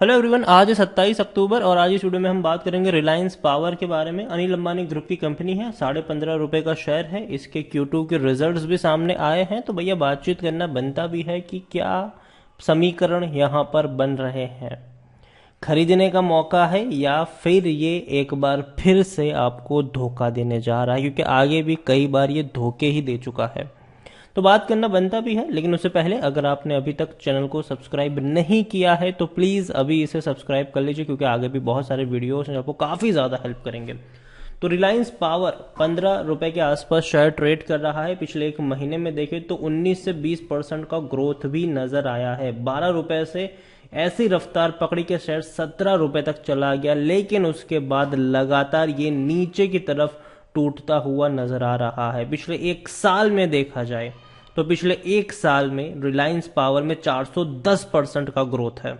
Hello everyone, आज है 27 अक्टूबर और आज इस वीडियो में हम बात करेंगे रिलायंस पावर के बारे में। अनिल अंबानी ग्रुप की कंपनी है, 15.5 रुपए का शेयर है। इसके Q2 के रिजल्ट्स भी सामने आए हैं, तो भैया बातचीत करना बनता भी है कि क्या समीकरण यहाँ पर बन रहे हैं। खरीदने का मौका है या फिर ये एक बार फिर से आपको धोखा देने जा रहा है, क्योंकि आगे भी कई बार ये धोखे ही दे चुका है। तो बात करना बनता भी है, लेकिन उससे पहले अगर आपने अभी तक चैनल को सब्सक्राइब नहीं किया है तो प्लीज़ अभी इसे सब्सक्राइब कर लीजिए, क्योंकि आगे भी बहुत सारे वीडियोस हैं जो आपको काफ़ी ज़्यादा हेल्प करेंगे। तो रिलायंस पावर 15 रुपए के आसपास शेयर ट्रेड कर रहा है। पिछले एक महीने में देखें तो 19 से 20% का ग्रोथ भी नजर आया है। 12 रुपए से ऐसी रफ्तार पकड़ी के शेयर 17 रुपए तक चला गया, लेकिन उसके बाद लगातार ये नीचे की तरफ टूटता हुआ नजर आ रहा है। पिछले एक साल में देखा जाए तो पिछले एक साल में रिलायंस पावर में 410% का ग्रोथ है।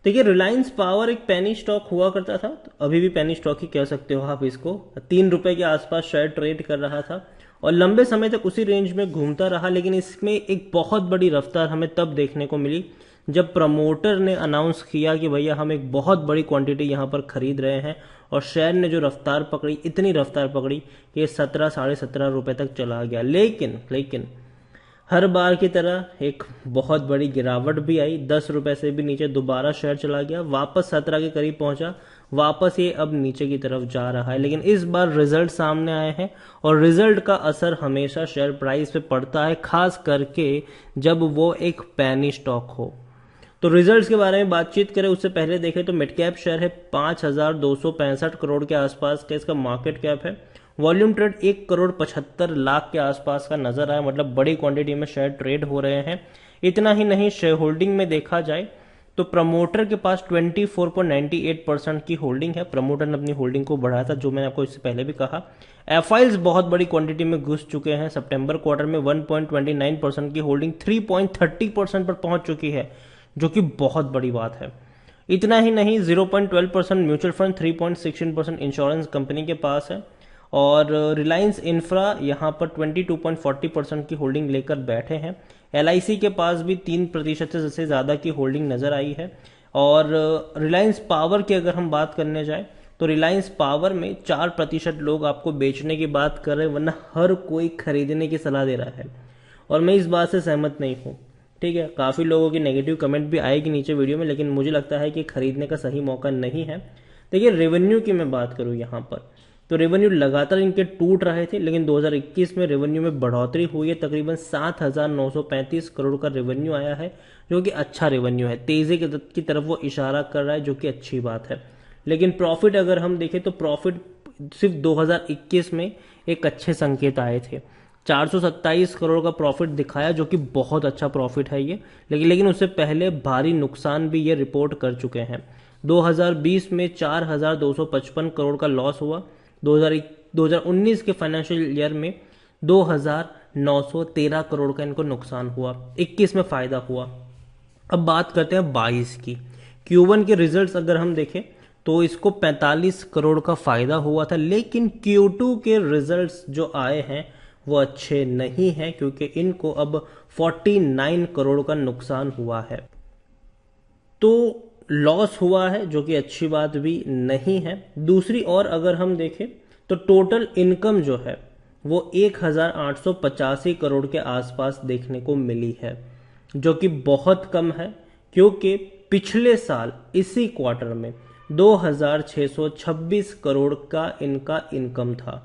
देखिए, रिलायंस पावर एक पेनी स्टॉक हुआ करता था, तो अभी भी पेनी स्टॉक ही कह सकते हो आप इसको। 3 रुपए के आसपास शेयर ट्रेड कर रहा था और लंबे समय तक उसी रेंज में घूमता रहा, लेकिन इसमें एक बहुत बड़ी रफ्तार हमें तब देखने को मिली जब प्रमोटर ने अनाउंस किया कि भैया हम एक बहुत बड़ी क्वांटिटी यहाँ पर खरीद रहे हैं, और शेयर ने जो रफ्तार पकड़ी, इतनी रफ्तार पकड़ी कि 17 17.5 रुपए तक चला गया। लेकिन हर बार की तरह एक बहुत बड़ी गिरावट भी आई। 10 रुपए से भी नीचे दोबारा शेयर चला गया, वापस 17 के करीब पहुंचा, वापस ये अब नीचे की तरफ जा रहा है। लेकिन इस बार रिजल्ट सामने आए हैं और रिजल्ट का असर हमेशा शेयर प्राइस पे पड़ता है, खास करके जब वो एक पैनी स्टॉक हो। तो रिजल्ट्स के बारे में बातचीत करें उससे पहले देखें तो मिड कैप शेयर है 5,265 करोड़ के आसपास का इसका मार्केट कैप है। वॉल्यूम ट्रेड 1,75 करोड़ के आसपास का नजर आया, मतलब बड़ी क्वांटिटी में शेयर ट्रेड हो रहे हैं। इतना ही नहीं, शेयर होल्डिंग में देखा जाए तो प्रमोटर के पास 24.98% की होल्डिंग है। प्रमोटर ने अपनी होल्डिंग को बढ़ाया था, जो मैंने आपको इससे पहले भी कहा। एफआईल्स बहुत बड़ी क्वांटिटी में घुस चुके हैं। सितंबर क्वार्टर में 1.29% की होल्डिंग 3.30% पर पहुंच चुकी है, जो कि बहुत बड़ी बात है। इतना ही नहीं, 0.12% म्यूचुअल फंड, 3.16% इंश्योरेंस कंपनी के पास है, और रिलायंस इंफ्रा यहाँ पर 22.40% की होल्डिंग लेकर बैठे हैं। एलआईसी के पास भी 3% से ज़्यादा की होल्डिंग नजर आई है। और रिलायंस पावर की अगर हम बात करने जाए तो रिलायंस पावर में 4% लोग आपको बेचने की बात कर रहे हैं, वरना हर कोई खरीदने की सलाह दे रहा है, और मैं इस बात से सहमत नहीं हूँ। ठीक है, काफ़ी लोगों की नेगेटिव कमेंट भी आएगी नीचे वीडियो में, लेकिन मुझे लगता है कि खरीदने का सही मौका नहीं है। देखिए, रेवेन्यू की मैं बात करूँ यहाँ पर, तो रेवेन्यू लगातार इनके टूट रहे थे, लेकिन 2021 में रेवेन्यू में बढ़ोतरी हुई है। तकरीबन 7,935 करोड़ का रेवेन्यू आया है, जो कि अच्छा रेवेन्यू है। तेजी की तरफ वो इशारा कर रहा है, जो कि अच्छी बात है। लेकिन प्रॉफिट अगर हम देखें तो प्रॉफिट सिर्फ 2021 में एक अच्छे संकेत आए थे। 427 करोड़ का प्रॉफिट दिखाया, जो कि बहुत अच्छा प्रॉफिट है ये। लेकिन उससे पहले भारी नुकसान भी ये रिपोर्ट कर चुके हैं। 2020 में 4,255 करोड़ का लॉस हुआ। 2019 के फाइनेंशियल ईयर में 2,913 करोड़ का इनको नुकसान हुआ। 21 में फायदा हुआ। अब बात करते हैं 22 की। Q1 के रिजल्ट्स अगर हम देखें तो इसको 45 करोड़ का फायदा हुआ था, लेकिन Q2 के रिजल्ट्स जो आए हैं वो अच्छे नहीं हैं, क्योंकि इनको अब 49 करोड़ का नुकसान हुआ है। तो लॉस हुआ है, जो कि अच्छी बात भी नहीं है। दूसरी ओर अगर हम देखें तो टोटल इनकम जो है वो 1,885 करोड़ के आसपास देखने को मिली है, जो कि बहुत कम है, क्योंकि पिछले साल इसी क्वार्टर में 2,626 करोड़ का इनका इनकम था।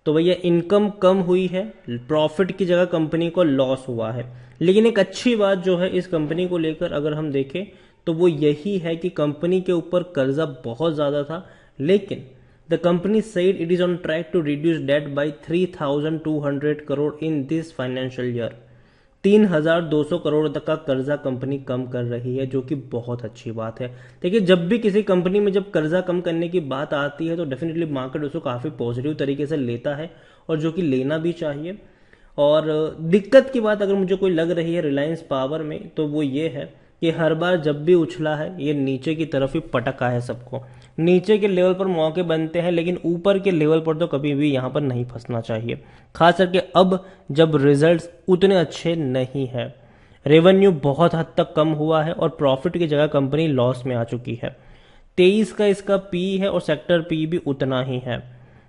तो भैया इनकम कम हुई है, प्रॉफिट की जगह कंपनी को लॉस हुआ है। लेकिन एक अच्छी बात जो है इस कंपनी को लेकर अगर हम देखें तो वो यही है कि कंपनी के ऊपर कर्जा बहुत ज्यादा था, लेकिन the company said it is on track to reduce debt by 3,200 crore in this financial year. 3,200 crore तक का कर्जा कंपनी कम कर रही है, जो कि बहुत अच्छी बात है। देखिए, जब भी किसी कंपनी में जब कर्जा कम करने की बात आती है तो डेफिनेटली मार्केट उसको काफी पॉजिटिव तरीके से लेता है, और जो कि लेना भी चाहिए। और दिक्कत की बात अगर मुझे कोई लग रही है रिलायंस पावर में, तो वो ये है कि हर बार जब भी उछला है ये नीचे की तरफ ही पटका है सबको। नीचे के लेवल पर मौके बनते हैं, लेकिन ऊपर के लेवल पर तो कभी भी यहाँ पर नहीं फंसना चाहिए, खास करके अब जब रिजल्ट्स उतने अच्छे नहीं है। रेवेन्यू बहुत हद तक कम हुआ है और प्रॉफिट की जगह कंपनी लॉस में आ चुकी है। 23 का इसका पी है और सेक्टर पी भी उतना ही है।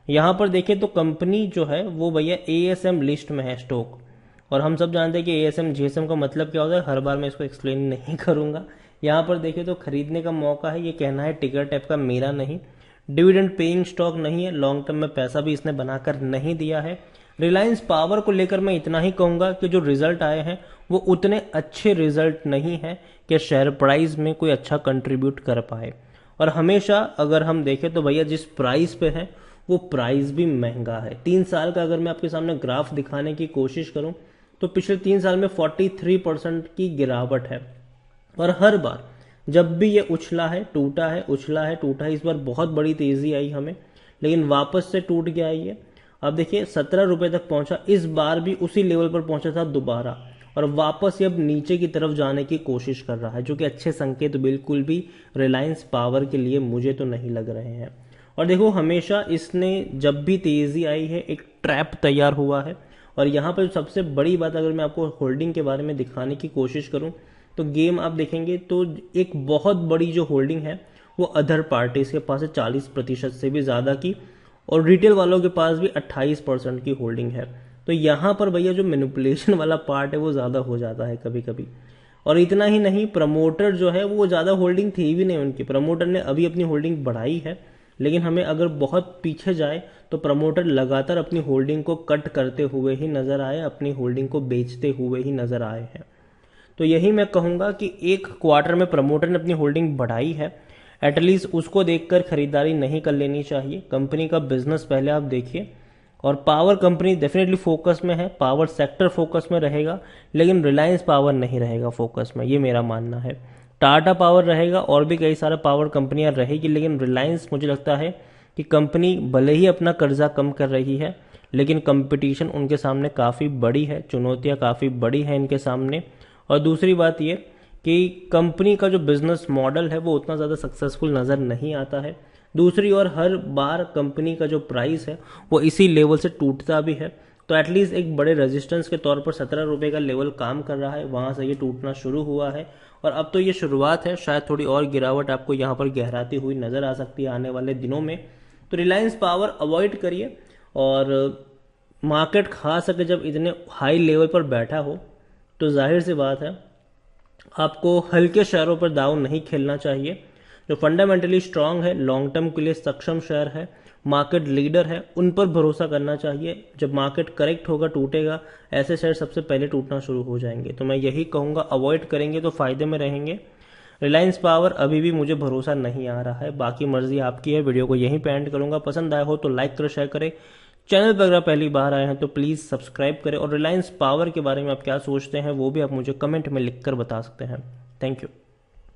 यहाँ पर देखें तो कंपनी जो है वो भैया एएसएम लिस्ट में है स्टॉक, और हम सब जानते हैं कि एएसएम जीएसएम का मतलब क्या होता है, हर बार मैं इसको एक्सप्लेन नहीं करूंगा। यहाँ पर देखें तो खरीदने का मौका है, ये कहना है टिकर टाइप का, मेरा नहीं। डिविडेंड पेइंग स्टॉक नहीं है, लॉन्ग टर्म में पैसा भी इसने बनाकर नहीं दिया है। रिलायंस पावर को लेकर मैं इतना ही कहूंगा कि जो रिजल्ट आए हैं वो उतने अच्छे रिजल्ट नहीं है कि शेयर प्राइस में कोई अच्छा कंट्रीब्यूट कर पाए। और हमेशा अगर हम देखें तो भैया जिस प्राइस पे है वो प्राइस भी महंगा है। 3 साल का अगर मैं आपके सामने ग्राफ दिखाने की कोशिश करूं तो पिछले 3 साल में 43% की गिरावट है। और हर बार जब भी ये उछला है टूटा है, उछला है टूटा है, इस बार बहुत बड़ी तेजी आई हमें, लेकिन वापस से टूट गया ये। अब देखिए 17 रुपए तक पहुंचा, इस बार भी उसी लेवल पर पहुंचा था दोबारा, और वापस ये अब नीचे की तरफ जाने की कोशिश कर रहा है, जो कि अच्छे संकेत बिल्कुल भी रिलायंस पावर के लिए मुझे तो नहीं लग रहे हैं। और देखो हमेशा इसने जब भी तेजी आई है एक ट्रैप तैयार हुआ है। और यहाँ पर सबसे बड़ी बात अगर मैं आपको होल्डिंग के बारे में दिखाने की कोशिश करूं तो गेम आप देखेंगे तो एक बहुत बड़ी जो होल्डिंग है वो अदर पार्टीज के पास है 40% से भी ज्यादा की, और रिटेल वालों के पास भी 28% की होल्डिंग है। तो यहाँ पर भैया जो मैनिपुलेशन वाला पार्ट है वो ज्यादा हो जाता है कभी कभी। और इतना ही नहीं, प्रमोटर जो है वो ज्यादा होल्डिंग थी भी नहीं उनकी, प्रमोटर ने अभी अपनी होल्डिंग बढ़ाई है, लेकिन हमें अगर बहुत पीछे जाए तो प्रमोटर लगातार अपनी होल्डिंग को कट करते हुए ही नजर आए, अपनी होल्डिंग को बेचते हुए ही नजर आए हैं। तो यही मैं कहूंगा कि एक क्वार्टर में प्रमोटर ने अपनी होल्डिंग बढ़ाई है, एटलीस्ट उसको देखकर खरीदारी नहीं कर लेनी चाहिए। कंपनी का बिजनेस पहले आप देखिए। और पावर कंपनी डेफिनेटली फोकस में है, पावर सेक्टर फोकस में रहेगा, लेकिन रिलायंस पावर नहीं रहेगा फोकस में, ये मेरा मानना है। टाटा पावर रहेगा और भी कई सारे पावर कंपनियां रहेगी, लेकिन रिलायंस मुझे लगता है कि कंपनी भले ही अपना कर्जा कम कर रही है, लेकिन कंपटीशन उनके सामने काफ़ी बड़ी है, चुनौतियां काफ़ी बड़ी है इनके सामने। और दूसरी बात ये कि कंपनी का जो बिजनेस मॉडल है वो उतना ज़्यादा सक्सेसफुल नज़र नहीं आता है। दूसरी ओर हर बार कंपनी का जो प्राइस है वो इसी लेवल से टूटता भी है, तो एटलीस्ट एक बड़े रेजिस्टेंस के तौर पर 17 रुपए का लेवल काम कर रहा है, वहां से ये टूटना शुरू हुआ है। और अब तो ये शुरुआत है, शायद थोड़ी और गिरावट आपको यहाँ पर गहराती हुई नजर आ सकती है आने वाले दिनों में। तो रिलायंस पावर अवॉइड करिए, और मार्केट खा सके जब इतने हाई लेवल पर बैठा हो तो जाहिर सी बात है आपको हल्के शेयरों पर दाव नहीं खेलना चाहिए। जो फंडामेंटली स्ट्रांग है, लॉन्ग टर्म के लिए सक्षम शेयर है, मार्केट लीडर है, उन पर भरोसा करना चाहिए। जब मार्केट करेक्ट होगा, टूटेगा, ऐसे शेयर सबसे पहले टूटना शुरू हो जाएंगे। तो मैं यही कहूंगा अवॉइड करेंगे तो फायदे में रहेंगे। रिलायंस पावर अभी भी मुझे भरोसा नहीं आ रहा है, बाकी मर्जी आपकी है। वीडियो को यहीं पे एंड करूंगा। पसंद आया हो तो लाइक करें, शेयर करें। चैनल पर अगर पहली बार आए हैं तो प्लीज सब्सक्राइब करें, और रिलायंस पावर के बारे में आप क्या सोचते हैं वो भी आप मुझे कमेंट में लिखकर बता सकते हैं। Thank you.